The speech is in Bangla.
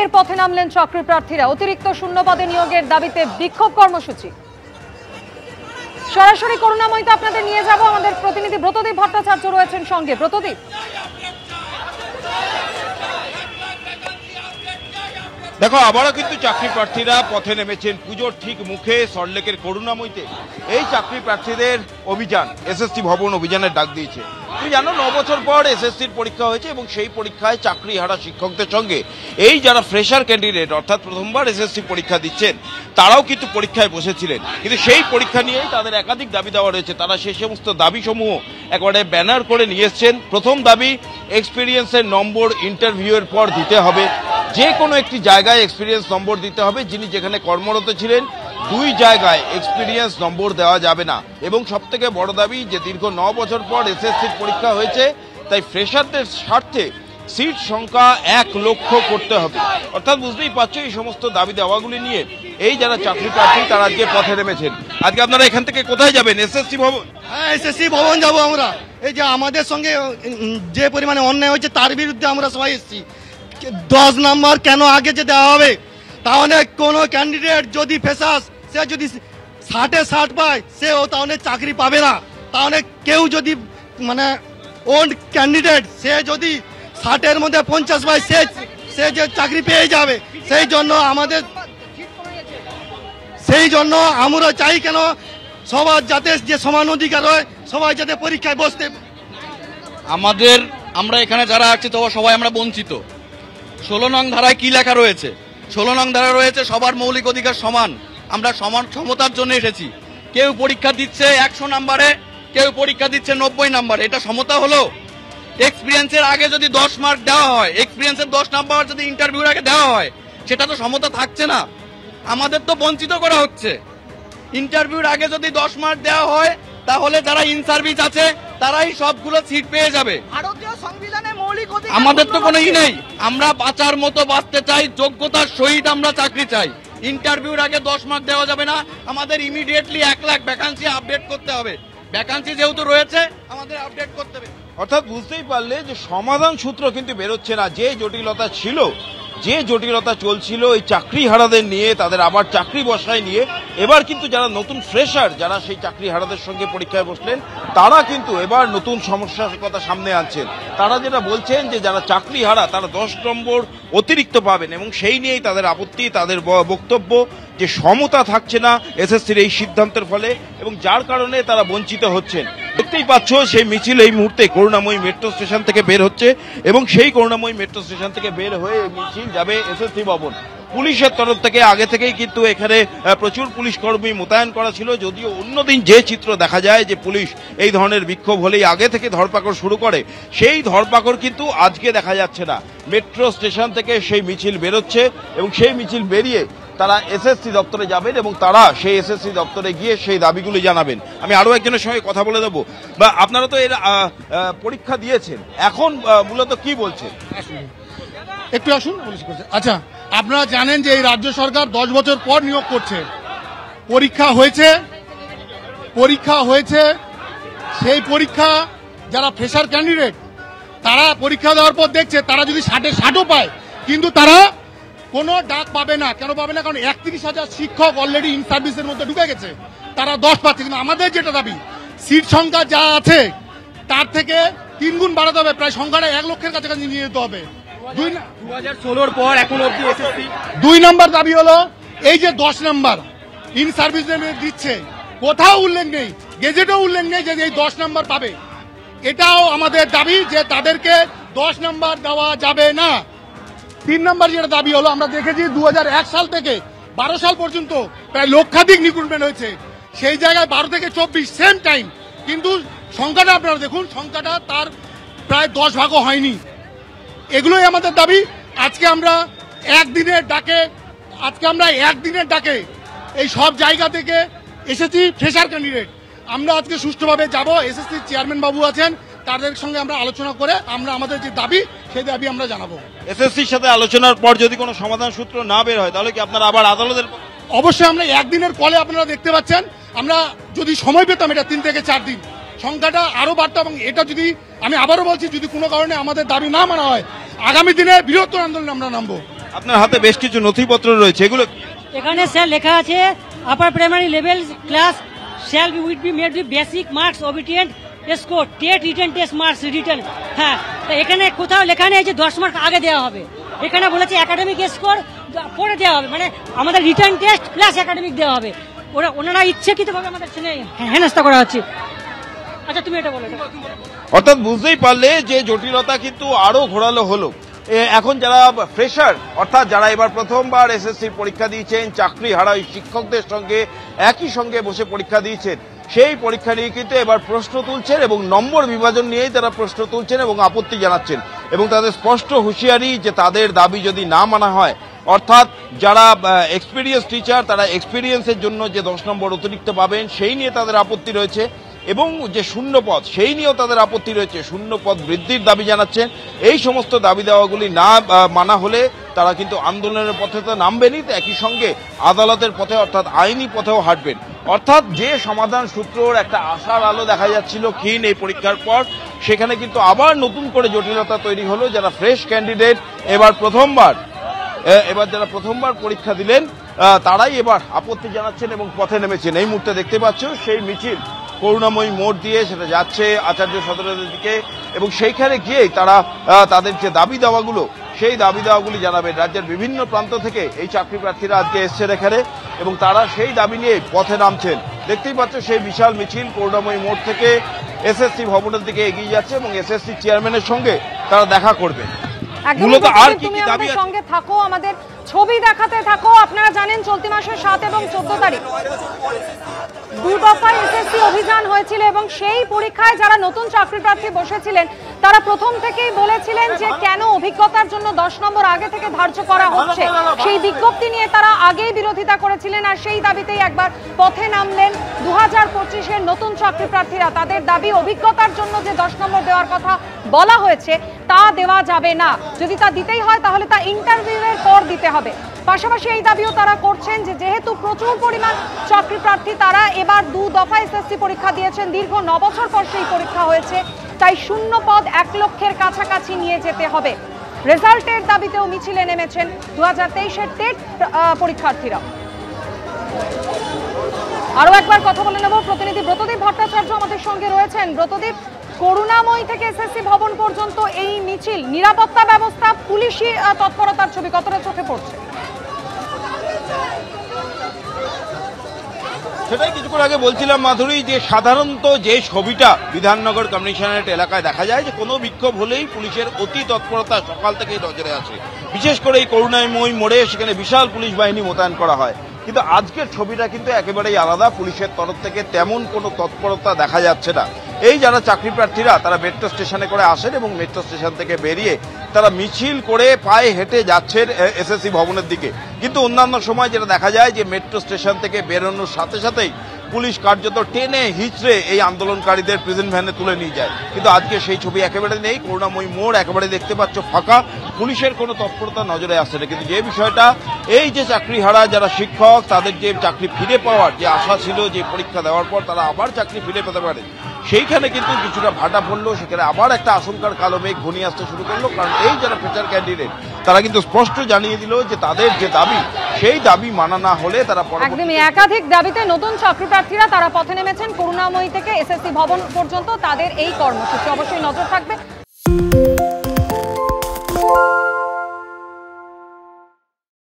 ফের পথে নামলেন চাকরি প্রার্থীরা। অতিরিক্ত শূন্যপদে নিয়োগের দাবিতে বিক্ষোভ কর্মসূচি। সরাসরি করুণাময়ীতে আপনাদের নিয়ে যাব, আমাদের প্রতিনিধি ব্রতদীপ ভট্টাচার্য রয়েছেন সঙ্গে। ব্রতদীপ, দেখো আবারও কিন্তু চাকরি প্রার্থীরা পথে নেমেছেন পুজোর ঠিক মুখে সল্টলেকের করুণাময়ীতে। এই চাকরি প্রার্থীদের অভিযান এসএসসি ভবন অভিযানের ডাক দিয়েছে। তুমি জানো 9 বছর পর এসএসসির পরীক্ষা হয়েছে এবং সেই পরীক্ষায় চাকরি হারা শিক্ষকদের সঙ্গে এই যারা ফ্রেশার ক্যান্ডিডেট অর্থাৎ প্রথমবার এসএসসি পরীক্ষা দিচ্ছেন তারাও কিন্তু পরীক্ষায় বসেছিলেন। কিন্তু সেই পরীক্ষা নিয়েই তাদের একাধিক দাবি দেওয়া রয়েছে। তারা সেই সমস্ত দাবিসমূহ একবারে ব্যানার করে নিয়ে এসছেন। প্রথম দাবি, এক্সপিরিয়েন্সের নম্বর ইন্টারভিউয়ের পর দিতে হবে। যে কোনো একটি জায়গায় এক্সপিরিয়েন্স নম্বর দিতে হবে। যিনি যেখানে কর্মরত ছিলেন 2 জায়গায় এক্সপিরিয়েন্স নম্বর দেওয়া যাবে না। এবং সবথেকে বড় দাবি যে দীর্ঘ 9 বছর পর এসএসসির পরীক্ষা হয়েছে, তাই ফ্রেশারদের স্বার্থে সিট সংখ্যা 1 লক্ষ করতে হবে। অর্থাৎ বুঝতেই পারছো এই সমস্ত দাবি দেওয়াগুলি নিয়ে এই যারা চাকরি প্রার্থী তারা আজকে পথে নেমেছেন। আজকে আপনারা এখান থেকে কোথায় যাবেন? এসএসসি ভবন? হ্যাঁ, এসএসসি ভবন যাবো আমরা। এই যে আমাদের সঙ্গে যে পরিমাণে অন্যায় হয়েছে তার বিরুদ্ধে আমরা সবাই এসেছি। 10 নম্বর কেন আগে যে দেওয়া হবে? তাহলে কোনো ক্যান্ডিডেট যদি ফেসাস সে যদি 60 পায় সেও তাহলে চাকরি পাবে না। তাহলে কেউ যদি মানে ওন ক্যান্ডিডেট সে যদি 60-এর মধ্যে 50 পায় সে যে চাকরি পেয়ে যাবে। সেই জন্য আমরা চাই কেন সবার যাতে যে সমান অধিকার হয়, সবাই যাতে পরীক্ষায় বসতে। আমরা এখানে যারা আছি তো সবাই আমরা বঞ্চিত। 16 নং ধারায় কি লেখা রয়েছে? 16 নং ধারা রয়েছে সবার মৌলিক অধিকার সমান। আমরা সমতার জন্য এসেছি। কেউ পরীক্ষা দিচ্ছে 100 নম্বরে, কেউ পরীক্ষা দিচ্ছে 90 নম্বরে। এটা সমতা হলো? এক্সপিরিয়েন্সের আগে যদি 10 মার্ক দেওয়া হয়, এক্সপিরিয়েন্সের 10 নাম্বার যদি ইন্টারভিউর আগে দেওয়া হয়, সেটা তো সমতা থাকছে না। আমাদের তো বঞ্চিত করা হচ্ছে। ইন্টারভিউর আগে যদি 10 মার্ক দেওয়া হয় তাহলে যারা ইন সার্ভিস আছে তারাই সবগুলো সিট পেয়ে যাবে। ভারতীয় সংবিধানে মৌলিক অধিকার আমাদের তো কোনো নেই। আমরা বাঁচার মতো বাঁচতে চাই, যোগ্যতার সহিত আমরা চাকরি চাই। ইন্টারভিউর আগে 10 মার্ক দেওয়া যাবে না। আমাদের ইমিডিয়েটলি 1 লাখ ভ্যাকান্সি আপডেট করতে হবে। ভ্যাকান্সি যেহেতু রয়েছে আমাদের আপডেট করতে হবে। অর্থাৎ বুঝতেই পারলে যে সমাধান সূত্র কিন্তু বেরোচ্ছে না। যে জটিলতা ছিল, যে জটিলতা চলছিল এই চাকরি হারাদের নিয়ে, তাদের আবার চাকরি বসায় নিয়ে, এবার কিন্তু যারা নতুন ফ্রেশার যারা সেই চাকরি হারাদের সঙ্গে পরীক্ষায় বসলেন তারা কিন্তু এবার নতুন সমস্যার কথা সামনে আনছেন। তারা যেটা বলছেন যে যারা চাকরি হারা তারা 10 নম্বর অতিরিক্ত পাবেন এবং সেই নিয়েই তাদের আপত্তি, তাদের বক্তব্য যে সমতা থাকছে না এসএসসির এই সিদ্ধান্তের ফলে এবং যার কারণে তারা বঞ্চিত হচ্ছেন। দেখতেই পাচ্ছ সেই মিছিল এই মুহূর্তে করুণাময়ী মেট্রো স্টেশন থেকে বের হচ্ছে এবং সেই করুণাময়ী মেট্রো স্টেশন থেকে বের হয়ে মিছিল যাবে এসএসসি ভবন। পুলিশের তরফ থেকে আগে থেকেই কিন্তু এখানে প্রচুর পুলিশ কর্মী মোতায়েন করা ছিল। যদিও অন্যদিন যে চিত্র দেখা যায় যে পুলিশ এই ধরনের বিক্ষোভ হলেই আগে থেকে ধরপাকড় শুরু করে, সেই ধরপাকড় কিন্তু আজকে দেখা যাচ্ছে না। মেট্রো স্টেশন থেকে সেই মিছিল বেরোচ্ছে এবং সেই মিছিল বেরিয়ে তারা এসএসসি দপ্তরে যাবেন এবং তারা সেই এসএসসি দপ্তরে গিয়ে সেই দাবিগুলি জানাবেন। আমি আরো একজনের সঙ্গে কথা বলে দেবো। বা আপনারা তো এর পরীক্ষা দিয়েছেন, এখন মূলত কি বলছেন? একটু আসুন। আচ্ছা, আপনারা জানেন যে এই রাজ্য সরকার 10 বছর পর নিয়োগ করছে। পরীক্ষা হয়েছে সেই পরীক্ষা যারা ফ্রেশার ক্যান্ডিডেট তারা পরীক্ষা দেওয়ার পর দেখছে তারা যদি 60-ও পায় কিন্তু তারা কোনো ডাক পাবে না। কেন পাবে না? কারণ 31,000 শিক্ষক অলরেডি ইন সার্ভিসের মধ্যে ঢুকে গেছে, তারা 10 পাচ্ছে। কিন্তু আমাদের যেটা দাবি, সিট সংখ্যা যা আছে তার থেকে 3 গুণ বাড়াতে হবে। প্রায় সংখ্যাটা 1 লক্ষের কাছাকাছি নিয়ে যেতে হবে। 2016 পর এখন অবধি এসএসসি 2 নম্বর দাবি হলো এই যে 10 নম্বর ইন সার্ভিস দিচ্ছে, কোথাও উল্লেখ নেই, গেজেটেও উল্লেখ নেই যে এই 10 নম্বর পাবে। এটাও আমাদের দাবি যে তাদেরকে 10 নম্বর দেওয়া যাবে না। 3 নম্বর যেটা দাবি হলো, আমরা দেখেছি 2001 সাল থেকে 12 সাল পর্যন্ত প্রায় লক্ষাধিক রিক্রুটমেন্ট হয়েছে। সেই জায়গায় 12 থেকে 24 সেম টাইম, কিন্তু সংখ্যাটা আপনারা দেখুন, সংখ্যাটা তার প্রায় 10 ভাগও হয়নি। এগুলোই আমাদের দাবি। আজকে আমরা একদিনের ডাকে এই সব জায়গা থেকে এসেছি ফ্রেশার ক্যান্ডিডেট। আমরা আজকে সুষ্ঠুভাবে যাব। এসএসসি চেয়ারম্যান বাবু আছেন, তাদের সঙ্গে আমরা আলোচনা করে আমরা আমাদের যে দাবি সেই দাবি আমরা জানাবো। এসএসসির সাথে আলোচনার পর যদি কোনো সমাধান সূত্র না বের হয় তাহলে কি আপনারা আবার আদালতের? অবশ্যই আমরা একদিনের কলে আপনারা দেখতে পাচ্ছেন, আমরা যদি সময় পেতাম এটা 3 থেকে 4 দিন সংখ্যাটা আরো বাড়তো। এবং এটা যদি আমি আবারও বলছি, যদি কোনো কারণে আমাদের দাবি না মানা হয় আগামী দিনে বৃহত্তর আন্দোলনে আমরা নামবো। আপনার হাতে বেশ কিছু নথিপত্র রয়েছে, এগুলো এখানে স্যার লেখা আছে upper primary level class shall be made with basic marks obedient score TET written test marks written. হ্যাঁ, তো এখানে কোথাও লেখা নেই যে 10 মার্ক আগে দেওয়া হবে, এখানে বলেছে একাডেমিক স্কোর পরে দেওয়া হবে, মানে আমাদের রিটার্ন টেস্ট প্লাস একাডেমিক দেওয়া হবে। ওনারা ইচ্ছাকৃতভাবে আমাদের হেনস্থা করা হচ্ছে। আচ্ছা তুমি এটা বলো। অর্থাৎ বুঝতেই পারলে যে জটিলতা কিন্তু আরো ঘোরালো হলো। এখন যারা ফ্রেশার অর্থাৎ যারা এবার প্রথমবার এসএসসি পরীক্ষা দিয়েছেন, চাকরি হারা শিক্ষকদের সঙ্গে একই সঙ্গে বসে পরীক্ষা দিয়েছেন, সেই পরীক্ষা নিয়ে কিন্তু এবার প্রশ্ন তুলছেন এবং নম্বর বিভাজন নিয়েই তারা প্রশ্ন তুলছেন এবং আপত্তি জানাচ্ছেন এবং তাদের স্পষ্ট হুঁশিয়ারি যে তাদের দাবি যদি না মানা হয়, অর্থাৎ যারা এক্সপিরিয়েন্স টিচার তারা এক্সপিরিয়েন্সের জন্য যে 10 নম্বর অতিরিক্ত পাবেন সেই নিয়ে তাদের আপত্তি রয়েছে এবং যে শূন্য পদ সেই নিয়েও তাদের আপত্তি রয়েছে, শূন্য পদ বৃদ্ধির দাবি জানাচ্ছেন। এই সমস্ত দাবি দেওয়াগুলি না মানা হলে তারা কিন্তু আন্দোলনের পথে তো নামবেনই, তো একই সঙ্গে আদালতের পথে অর্থাৎ আইনি পথেও হাঁটবেন। অর্থাৎ যে সমাধান সূত্রর একটা আশার আলো দেখা যাচ্ছিল ক্ষীণ এই পরীক্ষার পর, সেখানে কিন্তু আবার নতুন করে জটিলতা তৈরি হলো। যারা ফ্রেশ ক্যান্ডিডেট এবার যারা প্রথমবার পরীক্ষা দিলেন তারাই এবার আপত্তি জানাচ্ছেন এবং পথে নেমেছেন। এই মুহূর্তে দেখতে পাচ্ছ সেই মিছিল করুণাময়ী মোড় দিয়ে সেটা যাচ্ছে আচার্য সদরের দিকে এবং সেইখানে গিয়েই তারা তাদের যে দাবি দাওয়াগুলো সেই দাবি দাওয়াগুলি জানাবেন। রাজ্যের বিভিন্ন প্রান্ত থেকে এই চাকরি প্রার্থীরা আজকে এসছেন এখানে এবং তারা সেই দাবি নিয়ে পথে নামছেন। দেখতেই পাচ্ছ সেই বিশাল মিছিল করুণাময়ী মোড় থেকে এসএসসি ভবনের দিকে এগিয়ে যাচ্ছে এবং এসএসসি চেয়ারম্যানের সঙ্গে তারা দেখা করবেন। মূলত আর কি কি দাবি সঙ্গে থাকো, আমাদের ছবি দেখাতে থাকো। আপনারা জানেন চলতি মাসের 7 এবং 14 তারিখ 2 দফায় এসএসসি অভিযান হয়েছিল এবং সেই পরীক্ষায় যারা নতুন চাকরি প্রার্থী বসেছিলেন তারা প্রথম থেকেই বলেছিলেন যে কেন অভিজ্ঞতার জন্য 10 নম্বর আগে থেকে ধার্য করা হচ্ছে, সেই বিজ্ঞপ্তি নিয়ে তারা আগেই বিরোধিতা করেছিলেন। আর সেই দাবিতেই একবার পথে নামলেন 2025-এর নতুন চাকরি প্রার্থীরা। তাদের দাবি অভিজ্ঞতার জন্য যে 10 নম্বর দেওয়ার কথা বলা হয়েছে তা দেওয়া যাবে না, যদি তা দিতেই হয় তাহলে তা ইন্টারভিউয়ের পর দিতে হবে। পাশাপাশি এই দাবিও তারা করছেন যে যেহেতু প্রচুর পরিমাণ চাকরি প্রার্থী তারা এবার 2 দফা এসএসসি পরীক্ষা দিয়েছেন, দীর্ঘ 9 বছর পর সেই পরীক্ষা হয়েছে, তাই শূন্য পদ 1 লক্ষের কাছাকাছি নিয়ে যেতে হবে। রেজাল্টের দাবিতেও মিছিলে নেমেছেন 2023-এর টেট পরীক্ষার্থীরা। আরো একবার কথা বলে নেব, প্রতিনিধি ব্রতদীপ ভট্টাচার্য আমাদের সঙ্গে রয়েছেন। ব্রতদীপ, করুণাময়ী থেকে এসএসসি ভবন পর্যন্ত এই মিছিল, নিরাপত্তা ব্যবস্থা, পুলিশি তৎপরতার ছবি কতটা চোখে পড়ছে? সেটাই কিছুক্ষণ আগে বলছিলাম মাধুরী, যে সাধারণত যে ছবিটা বিধাননগর কমিশনারেট এলাকায় দেখা যায় যে কোনো বিক্ষোভ হলেই পুলিশের অতি তৎপরতা সকাল থেকেই নজরে আসে, বিশেষ করে এই করুণাময়ী মোড়ে সেখানে বিশাল পুলিশ বাহিনী মোতায়েন করা হয়। কিন্তু আজকের ছবিটা কিন্তু একেবারেই আলাদা, পুলিশের তরফ থেকে তেমন কোনো তৎপরতা দেখা যাচ্ছে না। এই যারা চাকরি প্রার্থীরা তারা মেট্রো স্টেশনে করে আসেন এবং মেট্রো স্টেশন থেকে বেরিয়ে তারা মিছিল করে পায়ে হেঁটে যাচ্ছেন এসএসসি ভবনের দিকে। কিন্তু অন্যান্য সময় যেটা দেখা যায় যে মেট্রো স্টেশন থেকে বেরোনোর সাথে সাথেই পুলিশ কার্যত টেনে হিচড়ে এই আন্দোলনকারীদের প্রিজন ভ্যানে তুলে নিয়ে যায়। কিন্তু আজকে সেই ছবি একেবারে নেই, করুণাময়ী মোড় একেবারে দেখতে পাচ্ছ ফাঁকা, পুলিশের কোনো তৎপরতা নজরে আসছে না। কিন্তু যে বিষয়টা, এই যে চাকরি হারা যারা শিক্ষক তাদের যে চাকরি ফিরে পাওয়ার যে আশা ছিল, যে পরীক্ষা দেওয়ার পর তারা আবার চাকরি ফিরে পেতে পারে, সেইখানে কিন্তু কিছুটা ভাটা পড়লো। সেখানে আবার একটা আশঙ্কার কালো মেঘ ঘনিয়ে আসতে শুরু করলো, কারণ এই যারা ফ্রেশার ক্যান্ডিডেট তারা কিন্তু স্পষ্ট জানিয়ে দিল যে তাদের যে দাবি সেই দাবি মানা না হলে তারা একদমই একাধিক দাবিতে নতুন চাকরি প্রার্থীরা তারা পথে নেমেছেন করুণাময়ী থেকে এসএসসি ভবন পর্যন্ত। তাদের এই কর্মসূচি অবশ্যই নজর থাকবে।